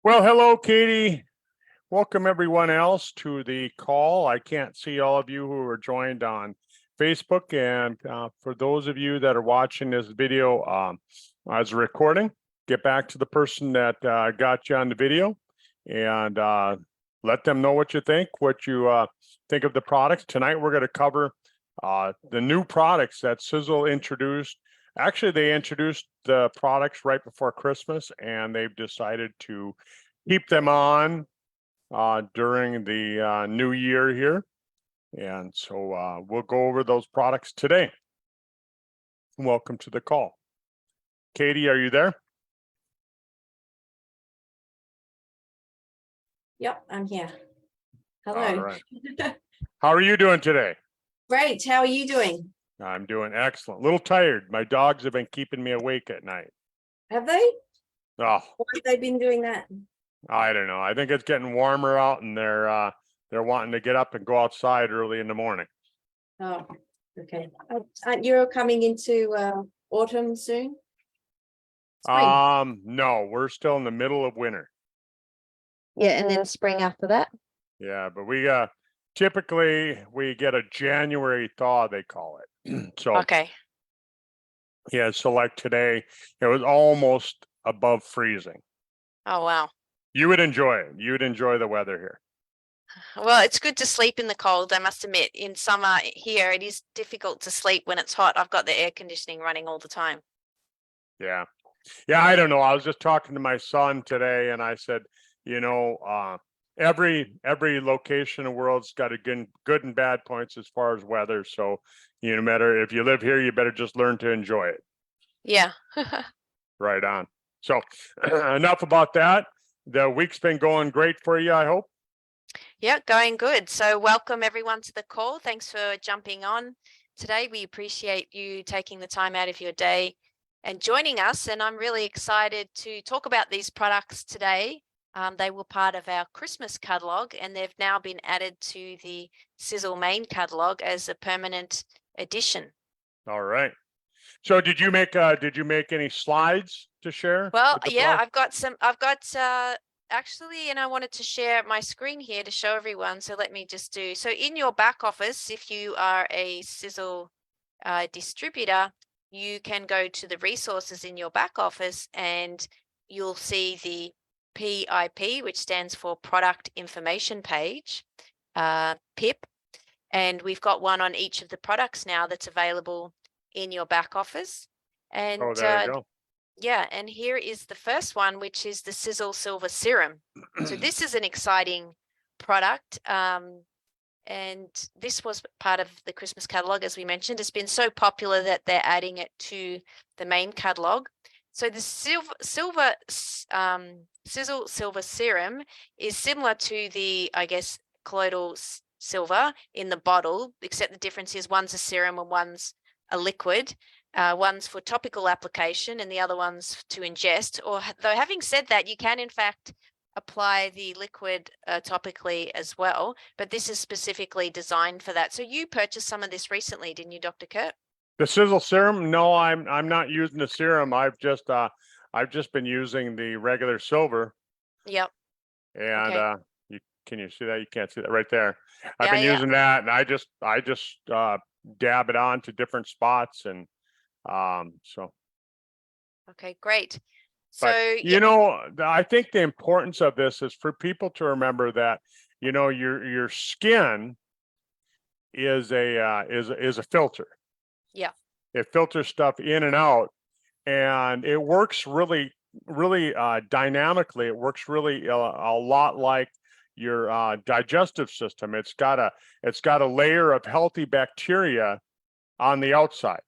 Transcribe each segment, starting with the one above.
Well, hello, Katie. Welcome everyone else to the call. I can't see all of you who are joined on Facebook. And for those of you that are watching this video as a recording, get back to the person that got you on the video and let them know what you think of the products. Tonight, we're going to cover the new products that Sisel introduced. Actually, they introduced the products right before Christmas, and they've decided to keep them on during the new year here. And so we'll go over those products today. Welcome to the call. Katie, are you there? Yep, I'm here. Hello. All right. How are you doing today? Great. How are you doing? I'm doing excellent. A little tired. My dogs have been keeping me awake at night. Have they? Oh, Why have they been doing that? I don't know. I think it's getting warmer out, and they're wanting to get up and go outside early in the morning. Oh, okay. Aren't you coming into autumn soon? Spring. No, we're still in the middle of winter. Yeah, and then spring after that. Yeah, but we typically we get a January thaw, they call it. So Okay. yeah, so like today, it was almost above freezing. Oh, wow. You would enjoy it. You would enjoy the weather here. Well, it's good to sleep in the cold, I must admit. In summer here, it is difficult to sleep when it's hot. I've got the air conditioning running all the time. Yeah. Yeah, I don't know. I was just talking to my son today, and I said, every location in the world's got a good and bad points as far as weather. So, no matter if you live here, you better just learn to enjoy it. Yeah. Right on. So enough about that. The week's been going great for you, I hope. Yeah, going good. So welcome everyone to the call. Thanks for jumping on today. We appreciate you taking the time out of your day and joining us. And I'm really excited to talk about these products today. They were part of our Christmas catalog, and they've now been added to the Sisel main catalog as a permanent addition. All right. So did you make any slides to share? Well, yeah, I've got actually, and I wanted to share my screen here to show everyone. So let me just do, so in your back office, if you are a Sisel distributor, you can go to the resources in your back office and you'll see the PIP, which stands for Product Information Page, PIP. And we've got one on each of the products now that's available in your back office. And there you go. Yeah, and here is the first one, which is the Sisel Silver Serum. So this is an exciting product. And this was part of the Christmas catalog, as we mentioned. It's been so popular that they're adding it to the main catalog. So the Sisel Silver Serum is similar to the, I guess, colloidal silver in the bottle, except the difference is one's a serum and one's a liquid. One's for topical application and the other one's to ingest. Or though having said that, you can in fact apply the liquid topically as well, but this is specifically designed for that. So you purchased some of this recently, didn't you, Dr. Kurt? The Sisel serum? No, I'm not using the serum. I've just been using the regular silver. Yep. And Okay. Can you see that? You can't see that right there. I've been using that, and I just dab it on to different spots, and so. Okay, great. But, So I think the importance of this is for people to remember that your skin is a filter. Yeah. It filters stuff in and out, and it works really dynamically. It works really a lot like your digestive system. It's got a layer of healthy bacteria on the outside.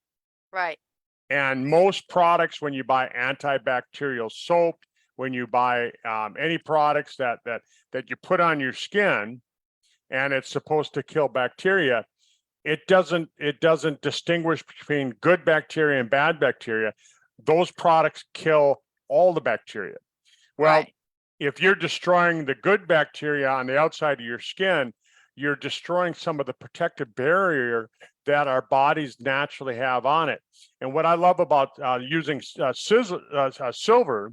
Right. And most products, when you buy antibacterial soap, when you buy any products that you put on your skin, and it's supposed to kill bacteria, it doesn't distinguish between good bacteria and bad bacteria. Those products kill all the bacteria. Well, right. If you're destroying the good bacteria on the outside of your skin, you're destroying some of the protective barrier that our bodies naturally have on it. And what I love about using silver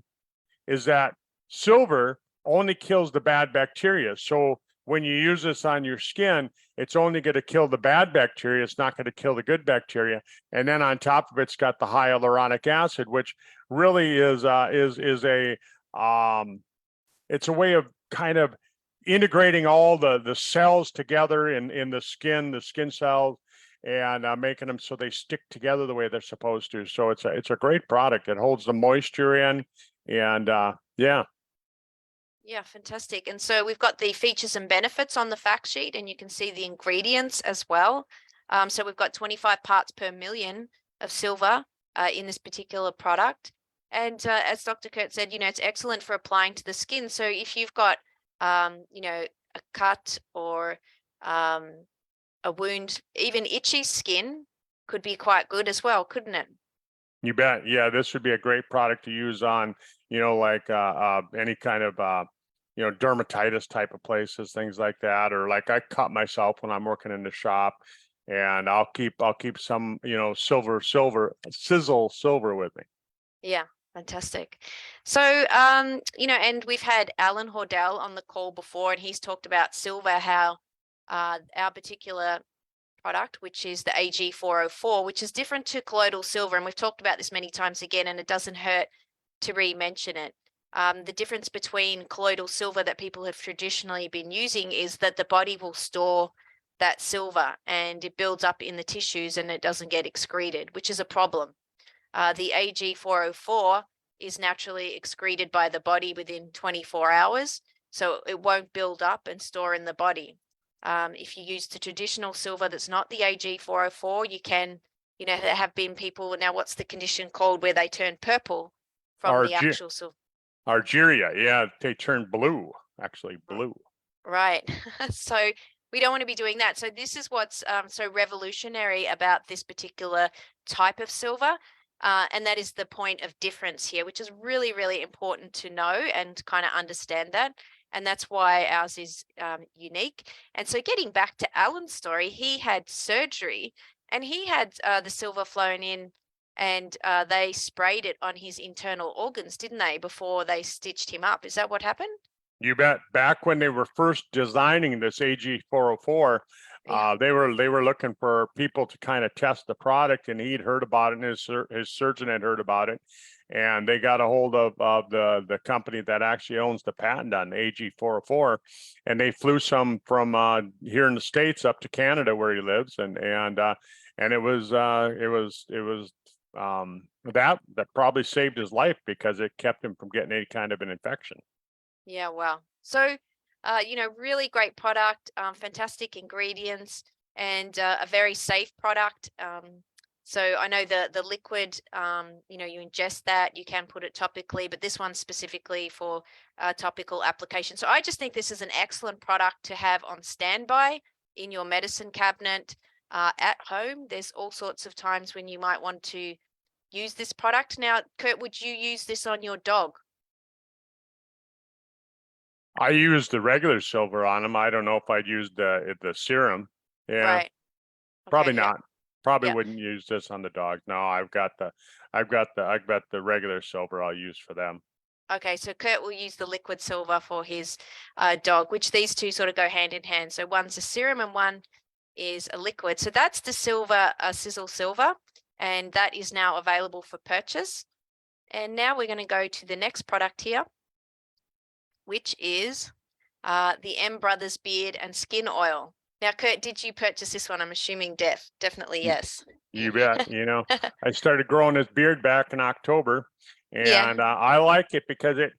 is that silver only kills the bad bacteria. So when you use this on your skin, it's only going to kill the bad bacteria. It's not going to kill the good bacteria. And then on top of it's got the hyaluronic acid, which really is a it's a way of kind of integrating all the cells together in the skin cells, and making them so they stick together the way they're supposed to. So it's a great product. It holds the moisture in, and yeah. Yeah, fantastic. And so we've got the features and benefits on the fact sheet, and you can see the ingredients as well. So we've got 25 parts per million of silver in this particular product. And as Dr. Kurt said, it's excellent for applying to the skin. So if you've got, a cut or a wound, even itchy skin could be quite good as well, couldn't it? You bet. Yeah, this would be a great product to use on, like any kind of dermatitis type of places, things like that. Or like I cut myself when I'm working in the shop, and I'll keep some, Sisel silver with me. Yeah, fantastic. So, and we've had Alan Hordell on the call before, and he's talked about silver, how our particular product, which is the AG404, which is different to colloidal silver. And we've talked about this many times again, and it doesn't hurt to re-mention it. The difference between colloidal silver that people have traditionally been using is that the body will store that silver and it builds up in the tissues and it doesn't get excreted, which is a problem. The AG404 is naturally excreted by the body within 24 hours, so it won't build up and store in the body. If you use the traditional silver that's not the AG404, you can, there have been people, now what's the condition called where they turn purple from the actual silver? Argyria, yeah, they turn blue, actually blue. Right. So we don't want to be doing that. So this is what's so revolutionary about this particular type of silver. And that is the point of difference here, which is really, really important to know and kind of understand that. And that's why ours is unique. And so getting back to Alan's story, he had surgery and he had the silver flown in, and they sprayed it on his internal organs, didn't they, before they stitched him up? Is that what happened? You bet. Back when they were first designing this AG404, they were looking for people to kind of test the product, and he'd heard about it, and his surgeon had heard about it, and they got a hold of the company that actually owns the patent on AG404, and they flew some from here in the States up to Canada where he lives, and it was that probably saved his life because it kept him from getting any kind of an infection. Yeah, wow. So, really great product, fantastic ingredients, and a very safe product. So I know the liquid, you ingest that, you can put it topically, but this one's specifically for topical application. So I just think this is an excellent product to have on standby in your medicine cabinet at home. There's all sorts of times when you might want to use this product. Now, Kurt, would you use this on your dog? I used the regular silver on them. I don't know if I'd use the serum. Yeah, Right. probably Okay, yeah. not. Probably Yeah. wouldn't use this on the dog. No, I've got the regular silver I'll use for them. Okay, so Kurt will use the liquid silver for his dog, which these two sort of go hand in hand. So one's a serum and one is a liquid. So that's the silver, Sisel silver, and that is now available for purchase. And now we're going to go to the next product here, which is the M Brothers Beard and Skin Oil. Now, Kurt, did you purchase this one? I'm assuming definitely yes. You bet. I started growing this beard back in October, Yeah. and I like it because it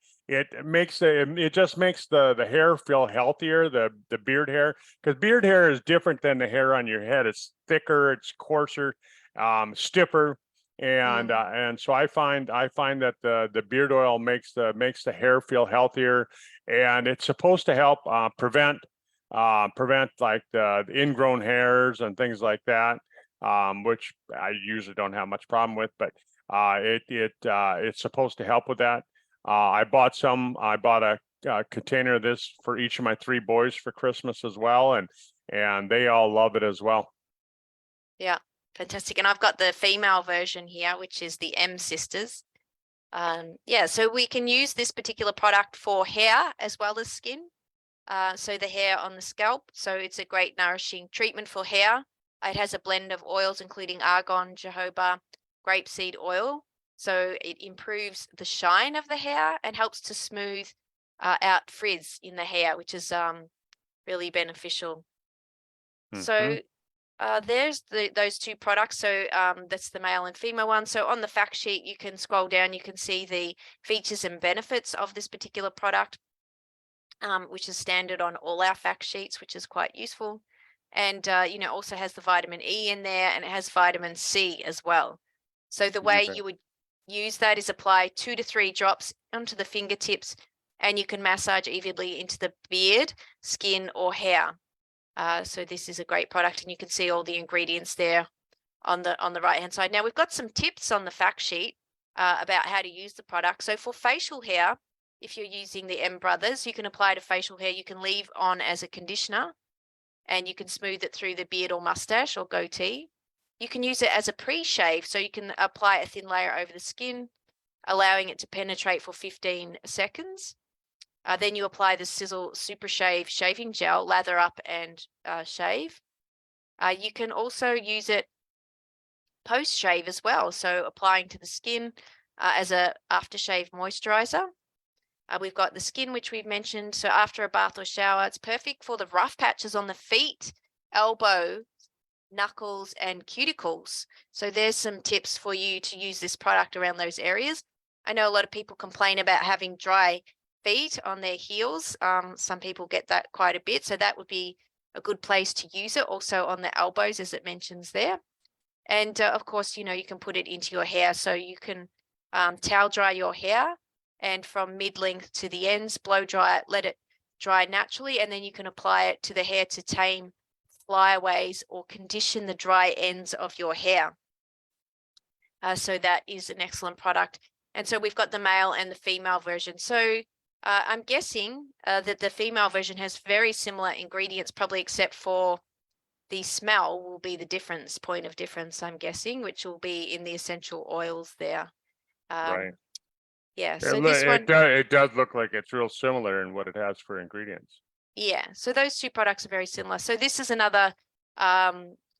just makes the hair feel healthier, the beard hair, because beard hair is different than the hair on your head. It's thicker, it's coarser, stiffer. And so I find that the beard oil makes the hair feel healthier, and it's supposed to help prevent like the ingrown hairs and things like that, which I usually don't have much problem with, but it's supposed to help with that. I bought a container of this for each of my 3 boys for Christmas as well, and they all love it as well. Yeah. Fantastic. And I've got the female version here, which is the M Sisters. Yeah, so we can use this particular product for hair as well as skin. So the hair on the scalp. So it's a great nourishing treatment for hair. It has a blend of oils, including argan, jojoba, grapeseed oil. So it improves the shine of the hair and helps to smooth out frizz in the hair, which is really beneficial. So there's those two products. So that's the male and female one. So on the fact sheet, you can scroll down, you can see the features and benefits of this particular product, which is standard on all our fact sheets, which is quite useful. And, also has the vitamin E in there, and it has vitamin C as well. So the way you would use that is apply 2 to 3 drops onto the fingertips, and you can massage evenly into the beard, skin, or hair. So this is a great product, and you can see all the ingredients there on the right hand side. Now we've got some tips on the fact sheet about how to use the product. So for facial hair, if you're using the M Brothers, you can apply to facial hair. You can leave on as a conditioner, and you can smooth it through the beard or mustache or goatee. You can use it as a pre-shave, so you can apply a thin layer over the skin, allowing it to penetrate for 15 seconds. Then you apply the Sisel Super Shave shaving gel, lather up and shave. You can also use it post-shave as well, so applying to the skin as a aftershave moisturizer. We've got the skin, which we've mentioned. So after a bath or shower, it's perfect for the rough patches on the feet, elbow, knuckles, and cuticles. So there's some tips for you to use this product around those areas. I know a lot of people complain about having dry feet on their heels. Some people get that quite a bit. So that would be a good place to use it. Also on the elbows, as it mentions there. And of course, you can put it into your hair. So you can towel dry your hair, and from mid-length to the ends, blow dry it, let it dry naturally, and then you can apply it to the hair to tame flyaways or condition the dry ends of your hair. So that is an excellent product. And so we've got the male and the female version. So I'm guessing that the female version has very similar ingredients, probably except for the smell will be the point of difference, I'm guessing, which will be in the essential oils there. Right. Yeah, so this one, it does look like it's real similar in what it has for ingredients. yeah, so those two products are very similar. So this is another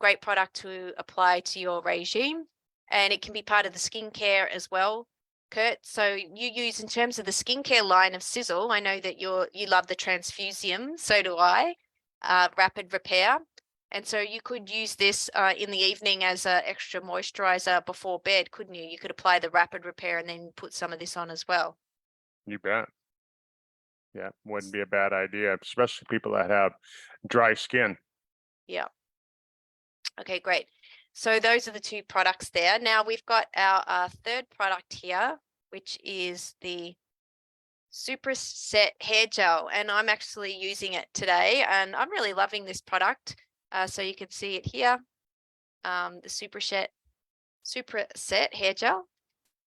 great product to apply to your regime, and it can be part of the skincare as well, Kurt. So you use, in terms of the skincare line of Sisel, I know that you love the Transfusium, so do I, Rapid Repair. And so you could use this in the evening as an extra moisturizer before bed, couldn't you? You could apply the Rapid Repair and then put some of this on as well. You bet. Yeah, wouldn't be a bad idea, especially people that have dry skin. Yeah. Okay, great. So those are the two products there. Now we've got our third product here, which is the Super Set Hair Gel. And I'm actually using it today, and I'm really loving this product. So you can see it here, the Super Set Hair Gel.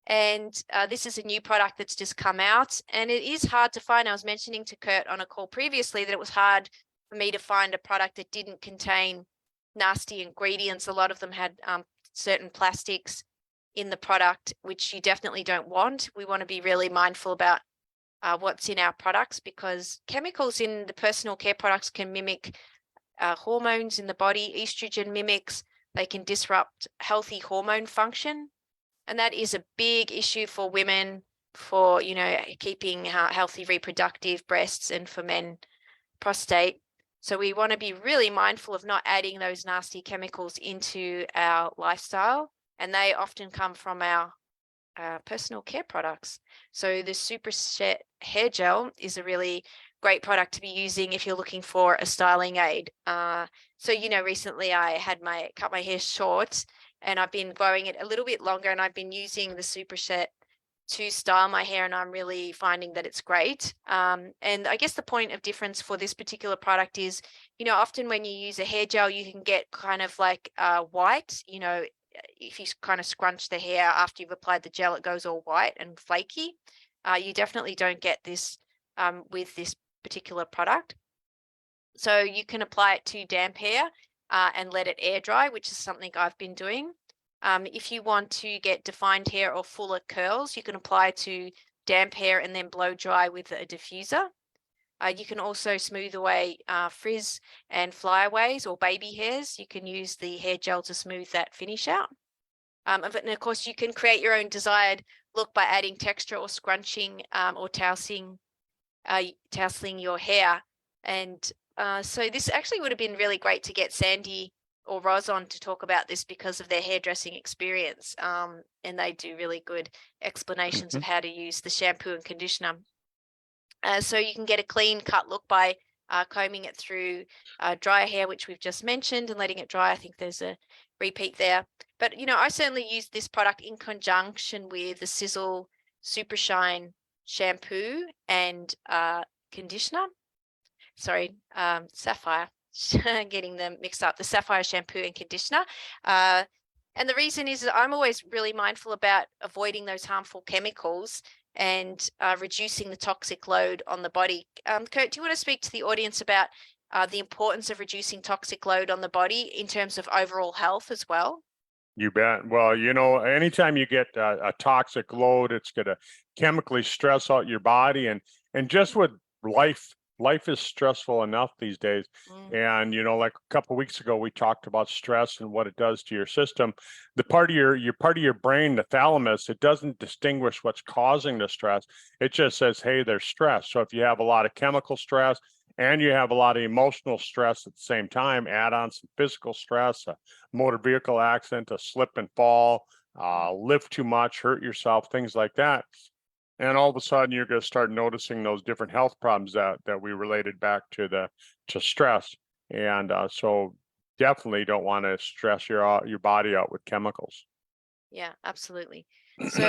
And this is a new product that's just come out, and it is hard to find. I was mentioning to Kurt on a call previously that it was hard for me to find a product that didn't contain nasty ingredients. A lot of them had certain plastics in the product, which you definitely don't want. We want to be really mindful about what's in our products, because chemicals in the personal care products can mimic hormones in the body. Estrogen mimics, they can disrupt healthy hormone function. And that is a big issue for women, for, keeping healthy reproductive breasts, and for men, prostate. So we want to be really mindful of not adding those nasty chemicals into our lifestyle. And they often come from our personal care products. So the Super Set Hair Gel is a really great product to be using if you're looking for a styling aid. So, recently I had cut my hair short, and I've been growing it a little bit longer, and I've been using the Super Set to style my hair, and I'm really finding that it's great. And I guess the point of difference for this particular product is, often when you use a hair gel, you can get kind of like white, if you kind of scrunch the hair after you've applied the gel, it goes all white and flaky. You definitely don't get this with this particular product. So you can apply it to damp hair and let it air dry, which is something I've been doing. If you want to get defined hair or fuller curls, you can apply to damp hair and then blow dry with a diffuser. You can also smooth away frizz and flyaways or baby hairs. You can use the hair gel to smooth that finish out. And of course, you can create your own desired look by adding texture or scrunching or tousling your hair. And so this actually would have been really great to get Sandy or Roz on to talk about this because of their hairdressing experience. And they do really good explanations of how to use the shampoo and conditioner. So you can get a clean cut look by combing it through dry hair, which we've just mentioned, and letting it dry. I think there's a repeat there. But, I certainly use this product in conjunction with the Sisel Super Shine shampoo and conditioner. Sorry, Sapphire, getting them mixed up, the Sapphire shampoo and conditioner. And the reason is that I'm always really mindful about avoiding those harmful chemicals and reducing the toxic load on the body. Kurt, do you want to speak to the audience about the importance of reducing toxic load on the body in terms of overall health as well? You bet. Well, anytime you get a toxic load, it's going to chemically stress out your body, and just with life is stressful enough these days. And like a couple of weeks ago, we talked about stress and what it does to your system. The part of your brain, the thalamus, it doesn't distinguish what's causing the stress. It just says, hey, there's stress. So if you have a lot of chemical stress and you have a lot of emotional stress at the same time, add on some physical stress, a motor vehicle accident, a slip and fall, lift too much, hurt yourself, things like that. And all of a sudden, you're going to start noticing those different health problems that we related back to stress. And so definitely don't want to stress your body out with chemicals. Yeah, absolutely. So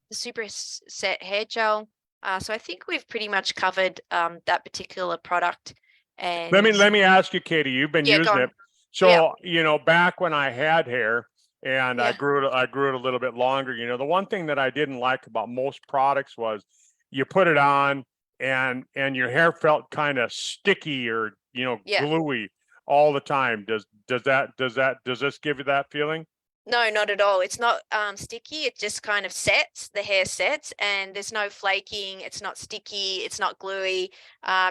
the Super Set hair gel. So I think we've pretty much covered that particular product. And let me ask you, Katie, you've been using it. So, back when I had hair and I grew it a little bit longer, the one thing that I didn't like about most products was you put it on and your hair felt kind of sticky or, gluey all the time. Does this give you that feeling? No, not at all. It's not sticky. It just kind of sets, the hair sets, and there's no flaking. It's not sticky. It's not gluey.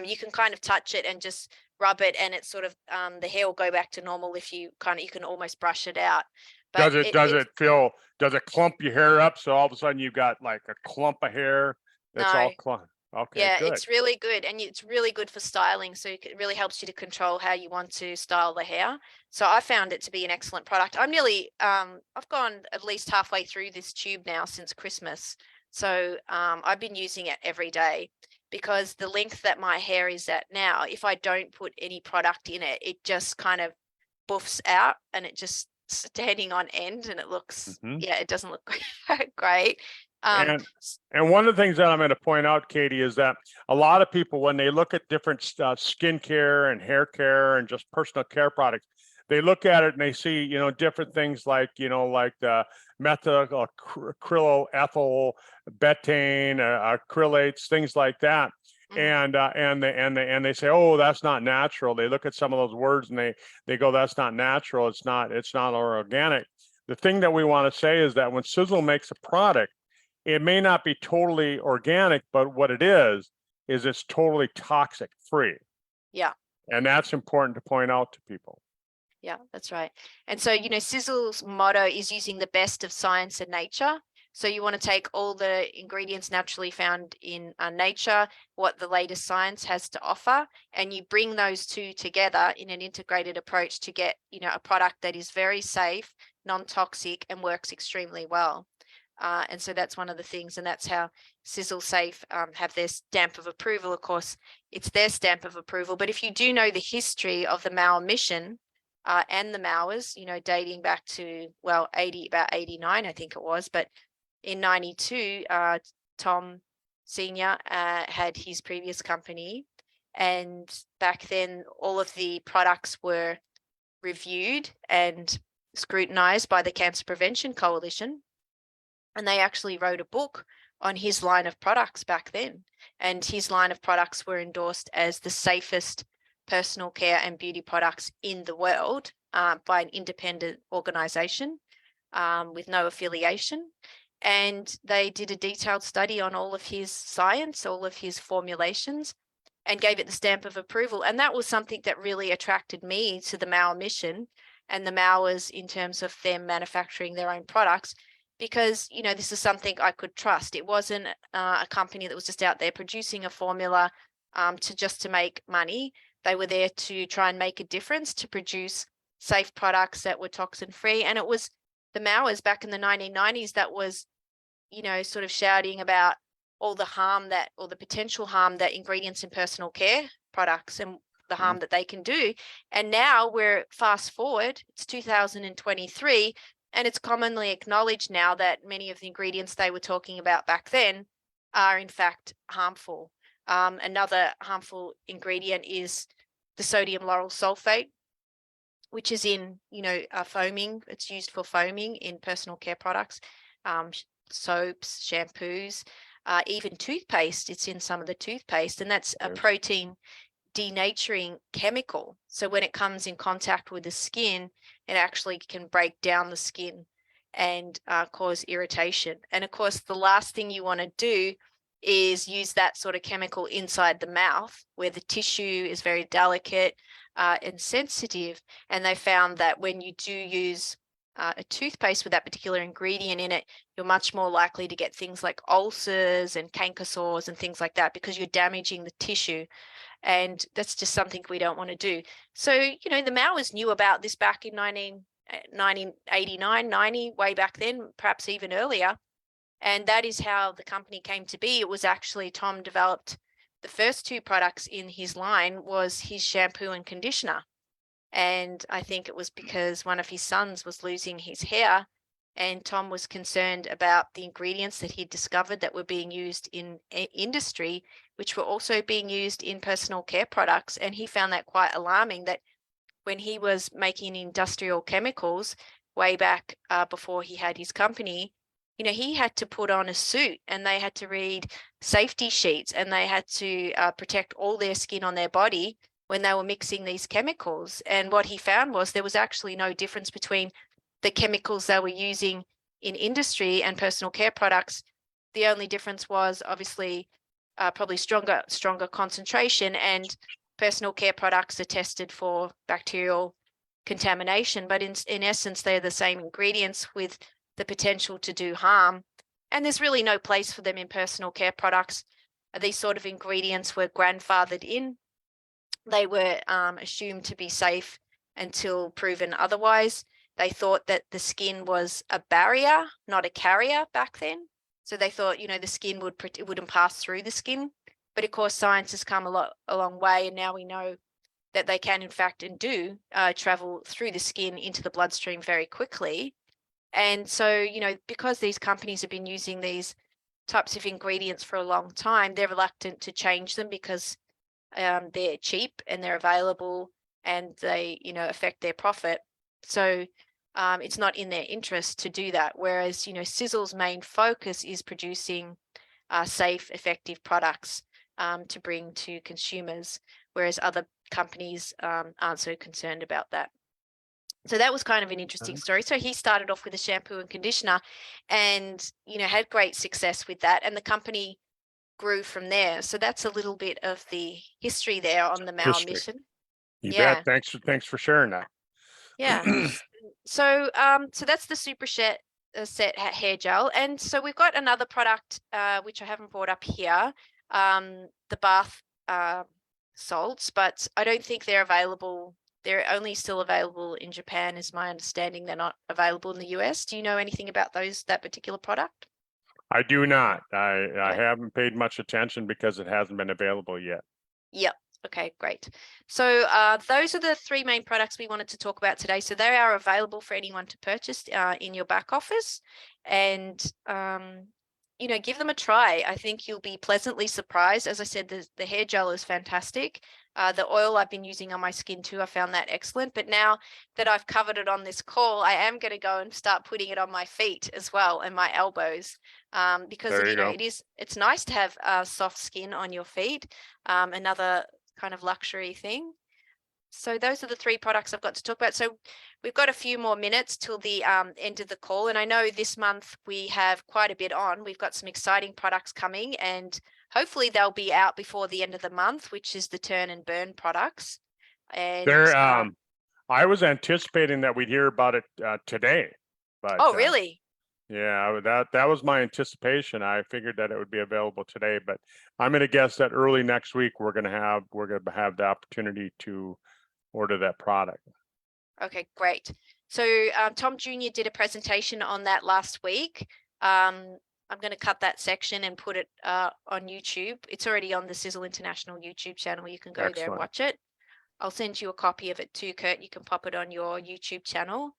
You can kind of touch it and just rub it, and it's sort of the hair will go back to normal if you can almost brush it out. But does it clump your hair up? So all of a sudden you've got like a clump of hair that's all clump. Okay, yeah, good. It's really good, and it's really good for styling. So it really helps you to control how you want to style the hair. So I found it to be an excellent product. I'm nearly, I've gone at least halfway through this tube now since Christmas. So I've been using it every day because the length that my hair is at now, if I don't put any product in it, it just kind of buffs out and it just standing on end, and it looks, it doesn't look great. And one of the things that I'm going to point out, Katie, is that a lot of people, when they look at different skincare and hair care and just personal care products, they look at it and they see, different things like, like the methyl acryloethyl betaine, acrylates, things like that. And they say, oh, that's not natural. They look at some of those words and they go, that's not natural. It's not organic. The thing that we want to say is that when Sisel makes a product, it may not be totally organic, but what it is it's totally toxic free. Yeah. And that's important to point out to people. Yeah, that's right. And so, Sisel's motto is using the best of science and nature. So you want to take all the ingredients naturally found in nature, what the latest science has to offer, and you bring those two together in an integrated approach to get, a product that is very safe, non-toxic, and works extremely well. And so that's one of the things, and that's how Sisel Safe have their stamp of approval. Of course, it's their stamp of approval. But if you do know the history of the Mauer mission and the Mauers, dating back to, about 89, I think it was. But in 92, Tom Sr. Had his previous company. And back then, all of the products were reviewed and scrutinized by the Cancer Prevention Coalition. And they actually wrote a book on his line of products back then. And his line of products were endorsed as the safest personal care and beauty products in the world by an independent organization. with no affiliation. And they did a detailed study on all of his science, all of his formulations, and gave it the stamp of approval. And that was something that really attracted me to the Mauer mission and the Mauers in terms of them manufacturing their own products, because, you know, this is something I could trust. It wasn't a company that was just out there producing a formula to make money. They were there to try and make a difference, to produce safe products that were toxin free. And it was the Mauers back in the 1990s that was, you know, sort of shouting about all the harm that, or the potential harm that ingredients in personal care products and the harm that they can do. And now we're fast forward, it's 2023, and it's commonly acknowledged now that many of the ingredients they were talking about back then are in fact harmful. Another harmful ingredient is the sodium lauryl sulfate, which is in, you know, foaming. It's used for foaming in personal care products, soaps, shampoos, even toothpaste. It's in some of the toothpaste, and that's a protein denaturing chemical. So when it comes in contact with the skin, it actually can break down the skin and cause irritation. And of course, the last thing you want to do is use that sort of chemical inside the mouth, where the tissue is very delicate and sensitive. And they found that when you do use a toothpaste with that particular ingredient in it, you're much more likely to get things like ulcers and canker sores and things like that, because you're damaging the tissue. And that's just something we don't want to do. So, you know, the Mauers knew about this back in 1989, 90, way back then, perhaps even earlier. And that is how the company came to be. It was actually Tom developed the first two products in his line was his shampoo and conditioner. And I think it was because one of his sons was losing his hair, and Tom was concerned about the ingredients that he discovered that were being used in industry, which were also being used in personal care products. And he found that quite alarming, that when he was making industrial chemicals way back before he had his company, you know, he had to put on a suit and they had to read safety sheets and they had to protect all their skin on their body when they were mixing these chemicals. And what he found was there was actually no difference between the chemicals they were using in industry and personal care products. The only difference was obviously probably stronger concentration, and personal care products are tested for bacterial contamination, but in essence, they're the same ingredients with the potential to do harm. And there's really no place for them in personal care products. These sort of ingredients were grandfathered in. They were assumed to be safe until proven otherwise. They thought that the skin was a barrier, not a carrier back then. So they thought, you know, the skin wouldn't pass through the skin. But of course, science has come a long way, and now we know that they can, in fact, and do travel through the skin into the bloodstream very quickly. And so, you know, because these companies have been using these types of ingredients for a long time, they're reluctant to change them because they're cheap and they're available and they, you know, affect their profit. So it's not in their interest to do that. Whereas, you know, Sisel's main focus is producing safe, effective products to bring to consumers, whereas other companies aren't so concerned about that. So that was kind of an interesting story. So he started off with a shampoo and conditioner and, you know, had great success with that. And the company grew from there. So that's a little bit of the history there on the Mauer mission. You Yeah. bet. Thanks for sharing that. Yeah. So that's the super set hair gel. And so we've got another product which I haven't brought up here, the bath salts, but I don't think they're available. They're only still available in Japan, is my understanding. They're not available in the US. Do you know anything about that particular product? I do not. I haven't paid much attention because it hasn't been available yet. Yep. Okay, great. So those are the three main products we wanted to talk about today. So they are available for anyone to purchase in your back office, and you know, give them a try. I think you'll be pleasantly surprised. As I said, the hair gel is fantastic. The oil I've been using on my skin too, I found that excellent. But now that I've covered it on this call, I am going to go and start putting it on my feet as well and my elbows, because it's nice to have soft skin on your feet. Another kind of luxury thing. So those are the 3 products I've got to talk about. So we've got a few more minutes till the end of the call. And I know this month we have quite a bit on. We've got some exciting products coming, and hopefully they'll be out before the end of the month, which is the turn and burn products. And I was anticipating that we'd hear about it today, but oh, really? yeah, that was my anticipation. I figured that it would be available today, but I'm going to guess that early next week we're going to have the opportunity to order that product. Okay, great. So Tom Jr. did a presentation on that last week. I'm going to cut that section and put it on YouTube. It's already on the Sisel International YouTube channel. You can go there and watch it. I'll send you a copy of it too, Kurt. You can pop it on your YouTube channel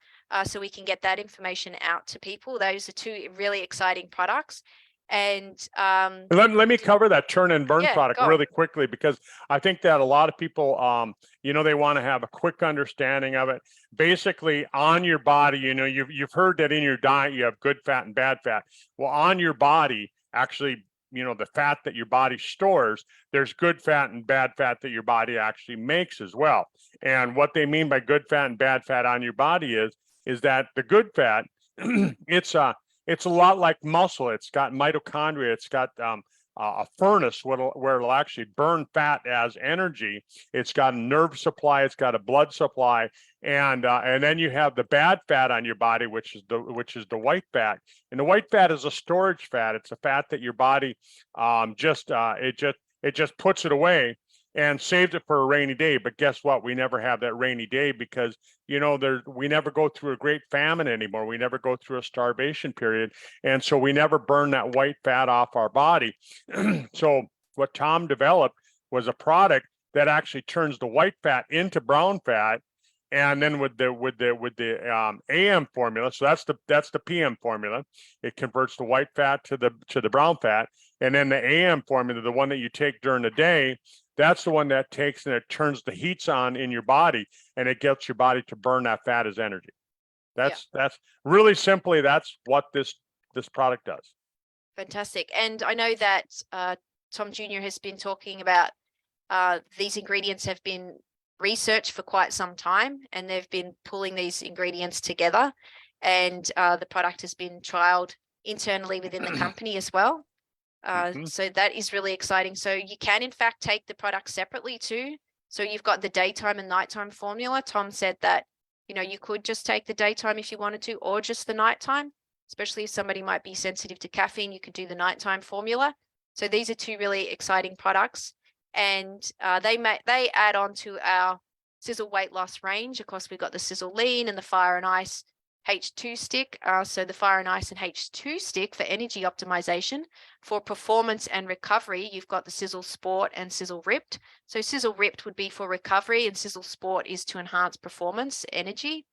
so we can get that information out to people. Those are 2 really exciting products. And let me cover that turn and burn Yeah, product go. really quickly, because I think that a lot of people, they want to have a quick understanding of it. Basically, on your body, you've heard that in your diet you have good fat and bad fat. Well, on your body, actually, the fat that your body stores, there's good fat and bad fat that your body actually makes as well. And what they mean by good fat and bad fat on your body is that the good fat, it's a lot like muscle. It's got mitochondria. It's got a furnace where it'll actually burn fat as energy. It's got a nerve supply. It's got a blood supply, and then you have the bad fat on your body, which is the white fat. And the white fat is a storage fat. It's a fat that your body it just puts it away and saves it for a rainy day. But guess what? We never have that rainy day because we never go through a great famine anymore. We never go through a starvation period. And so we never burn that white fat off our body. So what Tom developed was a product that actually turns the white fat into brown fat. And then with the AM formula, so that's the PM formula, it converts the white fat to the brown fat. And then the AM formula, the one that you take during the day, that's the one that takes and it turns the heats on in your body, and it gets your body to burn that fat as energy. That's really simply, that's what this product does. Fantastic. And I know that Tom Jr. has been talking about these ingredients have been researched for quite some time, and they've been pulling these ingredients together, and the product has been trialed internally within the company as well. So that is really exciting. So you can in fact take the product separately too. So you've got the daytime and nighttime formula. Tom said that, you could just take the daytime if you wanted to, or just the nighttime, especially if somebody might be sensitive to caffeine, you could do the nighttime formula. So these are 2 really exciting products, and they add on to our Sisel weight loss range. Of course, we've got the Sisel Lean and the Fire and Ice H2 stick. So the Fire and Ice and H2 stick for energy optimization. For performance and recovery, you've got the Sisel Sport and Sisel Ripped. So Sisel Ripped would be for recovery, and Sisel Sport is to enhance performance, energy.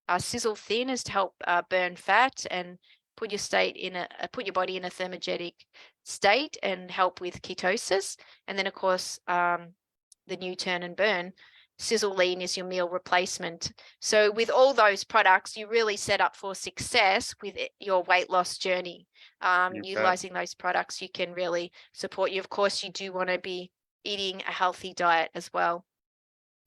Sisel Thin is to help burn fat and put your body in a thermogenic state and help with ketosis. And then of course, the new Turn and Burn, Sisel Lean is your meal replacement. So with all those products, you really set up for success with your weight loss journey. Utilizing those products, you can really support you. Of course, you do want to be eating a healthy diet as well.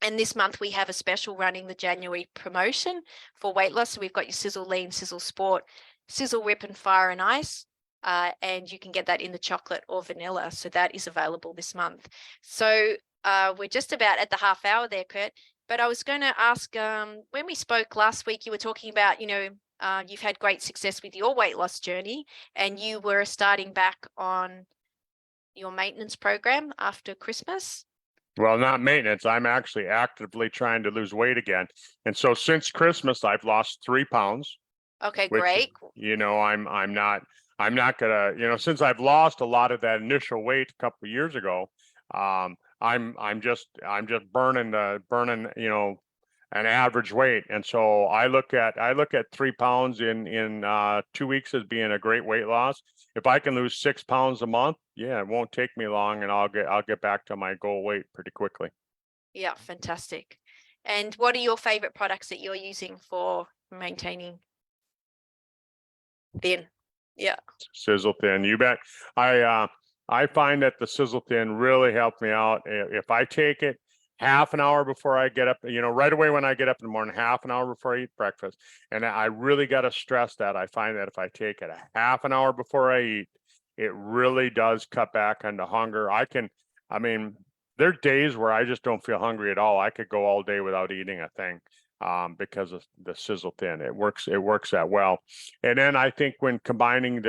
And this month we have a special running, the January promotion for weight loss. So we've got your Sisel Lean, Sisel Sport, Sisel Rip and Fire and Ice. And you can get that in the chocolate or vanilla. So that is available this month. So we're just about at the half hour there, Kurt. But I was going to ask, when we spoke last week, you were talking about, you've had great success with your weight loss journey, and you were starting back on your maintenance program after Christmas. Well, not maintenance. I'm actually actively trying to lose weight again. And so since Christmas, I've lost 3 pounds. Okay, which, great. I'm not gonna, since I've lost a lot of that initial weight a couple of years ago, I'm just burning, an average weight. And so I look at 3 pounds in 2 weeks as being a great weight loss. If I can lose 6 pounds a month, yeah, it won't take me long, and I'll get back to my goal weight pretty quickly. Yeah, fantastic. And what are your favorite products that you're using for maintaining thin? Yeah. Sisel Thin, you bet. I find that the Sisel Thin really helped me out. If I take it half an hour before I get up, right away when I get up in the morning, half an hour before I eat breakfast. And I really got to stress that. I find that if I take it a half an hour before I eat, it really does cut back on the hunger. There are days where I just don't feel hungry at all. I could go all day without eating a thing because of the Sizzle Thin. It works that well. And then I think when combining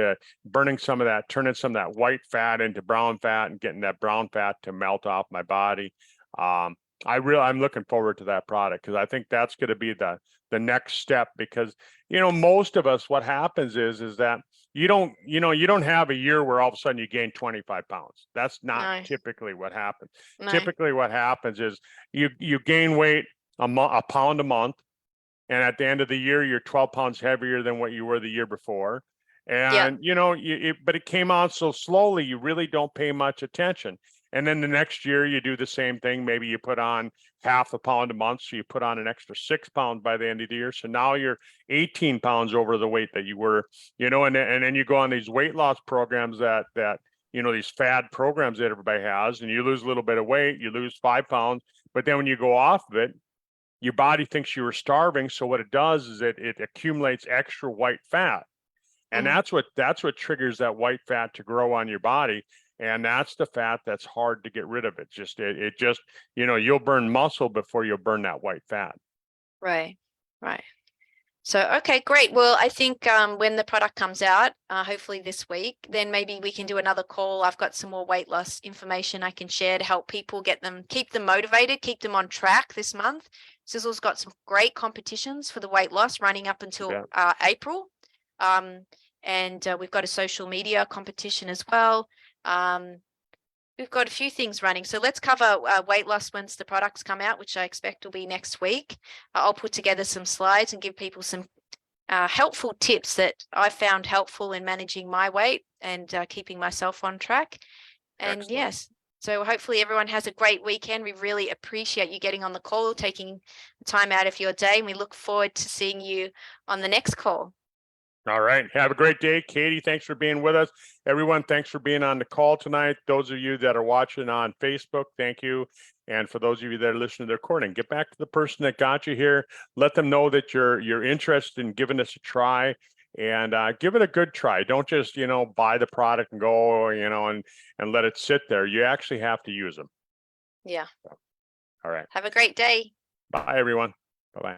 burning some of that, turning some of that white fat into brown fat and getting that brown fat to melt off my body, I'm looking forward to that product because I think that's going to be the next step. Because most of us, what happens is that you don't have a year where all of a sudden you gain 25 pounds. That's not No. typically what happens. No. Typically what happens is you gain weight a pound a month, and at the end of the year you're 12 pounds heavier than what you were the year before. And but it came on so slowly, you really don't pay much attention. And then the next year you do the same thing. Maybe you put on half a pound a month, so you put on an extra 6 pounds by the end of the year. So now you're 18 pounds over the weight that you were, and then you go on these weight loss programs that these fad programs that everybody has, and you lose a little bit of weight, you lose 5 pounds, but then when you go off of it, your body thinks you were starving. So what it does is it accumulates extra white fat. And that's what triggers that white fat to grow on your body. And that's the fat that's hard to get rid of. It just, you'll burn muscle before you'll burn that white fat. Right. So, okay, great. Well, I think when the product comes out, hopefully this week, then maybe we can do another call. I've got some more weight loss information I can share to help people keep them motivated, keep them on track this month. Sizzle's got some great competitions for the weight loss running up until April. And we've got a social media competition as well. We've got a few things running. So let's cover weight loss once the products come out, which I expect will be next week. I'll put together some slides and give people some helpful tips that I found helpful in managing my weight and keeping myself on track. And Excellent. yes, so hopefully everyone has a great weekend. We really appreciate you getting on the call, taking time out of your day. And we look forward to seeing you on the next call. All right. Have a great day. Katie, thanks for being with us. Everyone, thanks for being on the call tonight. Those of you that are watching on Facebook, thank you. And for those of you that are listening to the recording, get back to the person that got you here. Let them know that you're interested in giving this a try, and give it a good try. Don't just, buy the product and go, and let it sit there. You actually have to use them. Yeah. All right. Have a great day. Bye, everyone. Bye-bye.